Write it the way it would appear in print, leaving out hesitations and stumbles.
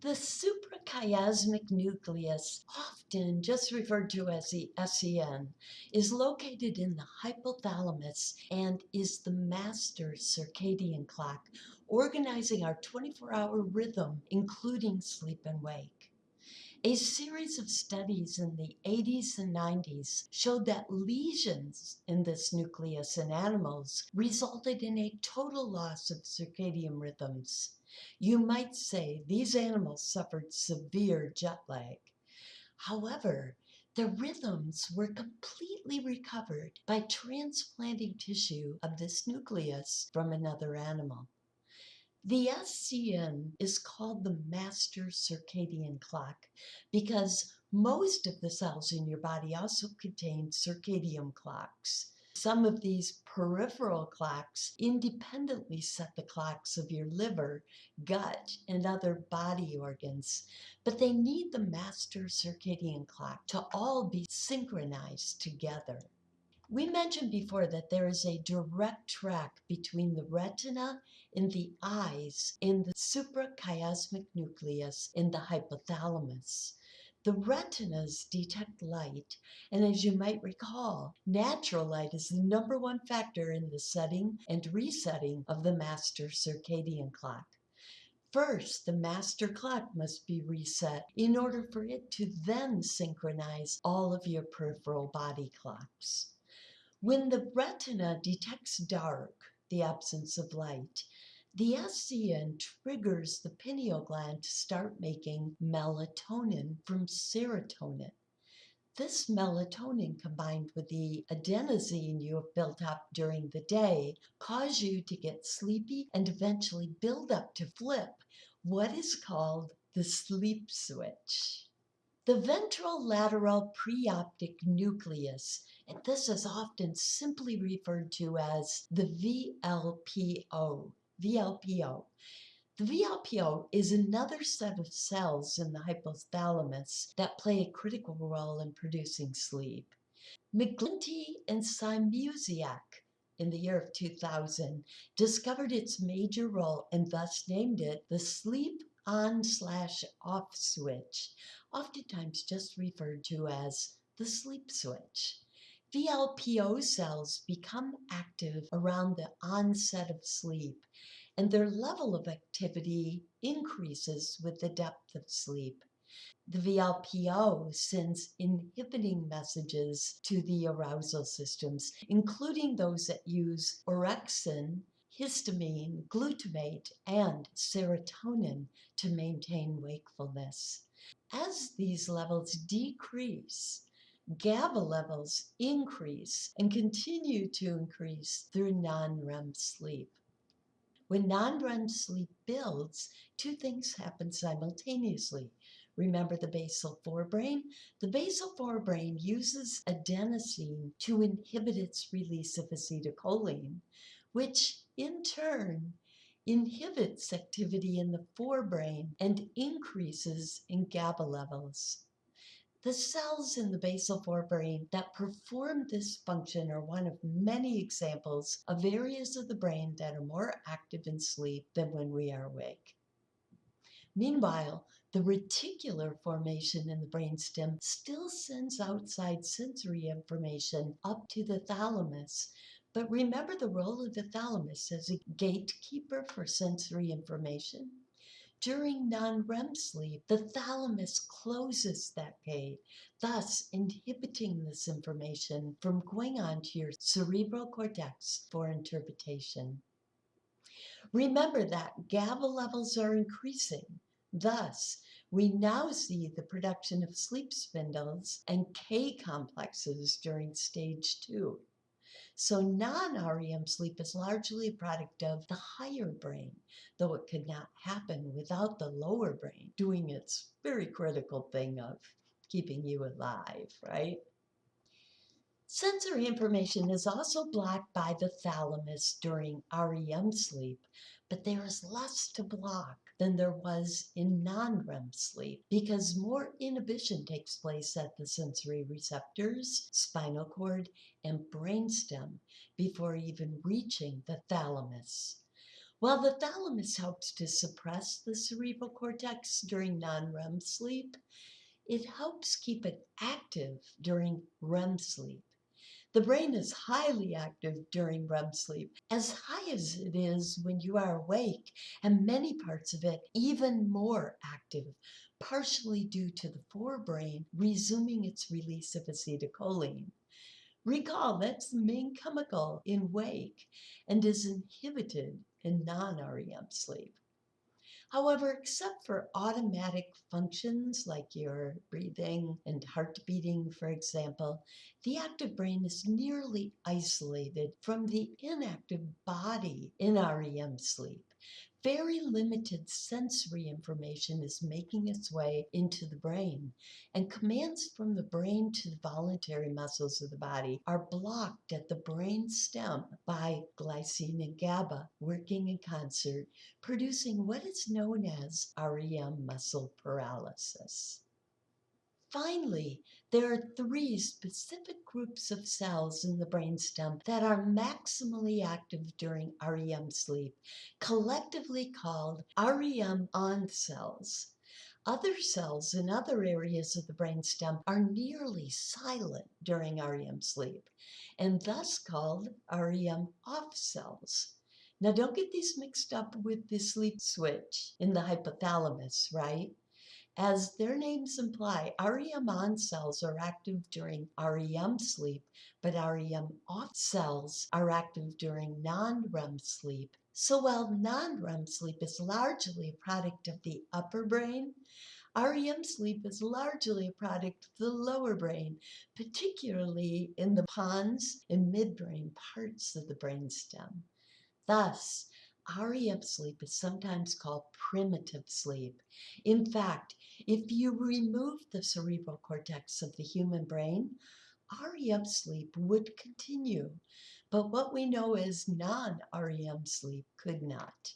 The suprachiasmatic nucleus, often just referred to as the SCN, is located in the hypothalamus and is the master circadian clock, organizing our 24-hour rhythm, including sleep and wake. A series of studies in the 80s and 90s showed that lesions in this nucleus in animals resulted in a total loss of circadian rhythms. You might say these animals suffered severe jet lag. However, the rhythms were completely recovered by transplanting tissue of this nucleus from another animal. The SCN is called the master circadian clock because most of the cells in your body also contain circadian clocks. Some of these peripheral clocks independently set the clocks of your liver, gut, and other body organs, but they need the master circadian clock to all be synchronized together. We mentioned before that there is a direct track between the retina in the eyes and the suprachiasmatic nucleus in the hypothalamus. The retinas detect light, and as you might recall, natural light is the #1 factor in the setting and resetting of the master circadian clock. First, the master clock must be reset in order for it to then synchronize all of your peripheral body clocks. When the retina detects dark, the absence of light, the SCN triggers the pineal gland to start making melatonin from serotonin. This melatonin, combined with the adenosine you have built up during the day, cause you to get sleepy and eventually build up to flip what is called the sleep switch. The ventrolateral preoptic nucleus, and this is often simply referred to as the VLPO. VLPO. The VLPO is another set of cells in the hypothalamus that play a critical role in producing sleep. McGlinty and Simusiak in the year of 2000 discovered its major role and thus named it the sleep on/off switch, oftentimes just referred to as the sleep switch. VLPO cells become active around the onset of sleep, and their level of activity increases with the depth of sleep. The VLPO sends inhibiting messages to the arousal systems, including those that use orexin, histamine, glutamate, and serotonin to maintain wakefulness. As these levels decrease, GABA levels increase and continue to increase through non-REM sleep. When non-REM sleep builds, two things happen simultaneously. Remember the basal forebrain? The basal forebrain uses adenosine to inhibit its release of acetylcholine, which in turn inhibits activity in the forebrain and increases in GABA levels. The cells in the basal forebrain that perform this function are one of many examples of areas of the brain that are more active in sleep than when we are awake. Meanwhile, the reticular formation in the brainstem still sends outside sensory information up to the thalamus. But remember the role of the thalamus as a gatekeeper for sensory information? During non-REM sleep, the thalamus closes that gate, thus inhibiting this information from going on to your cerebral cortex for interpretation. Remember that GABA levels are increasing. Thus, we now see the production of sleep spindles and K complexes during stage 2. So non-REM sleep is largely a product of the higher brain, though it could not happen without the lower brain doing its very critical thing of keeping you alive, right? Sensory information is also blocked by the thalamus during REM sleep, but there is less to block than there was in non-REM sleep because more inhibition takes place at the sensory receptors, spinal cord, and brainstem before even reaching the thalamus. While the thalamus helps to suppress the cerebral cortex during non-REM sleep, it helps keep it active during REM sleep. The brain is highly active during REM sleep, as high as it is when you are awake, and many parts of it even more active, partially due to the forebrain resuming its release of acetylcholine. Recall that's the main chemical in wake and is inhibited in non-REM sleep. However, except for automatic functions like your breathing and heart beating, for example, the active brain is nearly isolated from the inactive body in REM sleep. Very limited sensory information is making its way into the brain, and commands from the brain to the voluntary muscles of the body are blocked at the brain stem by glycine and GABA working in concert, producing what is known as REM muscle paralysis. Finally, there are three specific groups of cells in the brainstem that are maximally active during REM sleep, collectively called REM-on cells. Other cells in other areas of the brainstem are nearly silent during REM sleep, and thus called REM-off cells. Now, don't get these mixed up with the sleep switch in the hypothalamus, right? As their names imply, REM-on cells are active during REM sleep, but REM-off cells are active during non-REM sleep. So while non-REM sleep is largely a product of the upper brain, REM sleep is largely a product of the lower brain, particularly in the pons and midbrain parts of the brainstem. Thus, REM sleep is sometimes called primitive sleep. In fact, if you remove the cerebral cortex of the human brain, REM sleep would continue, but what we know as non-REM sleep could not.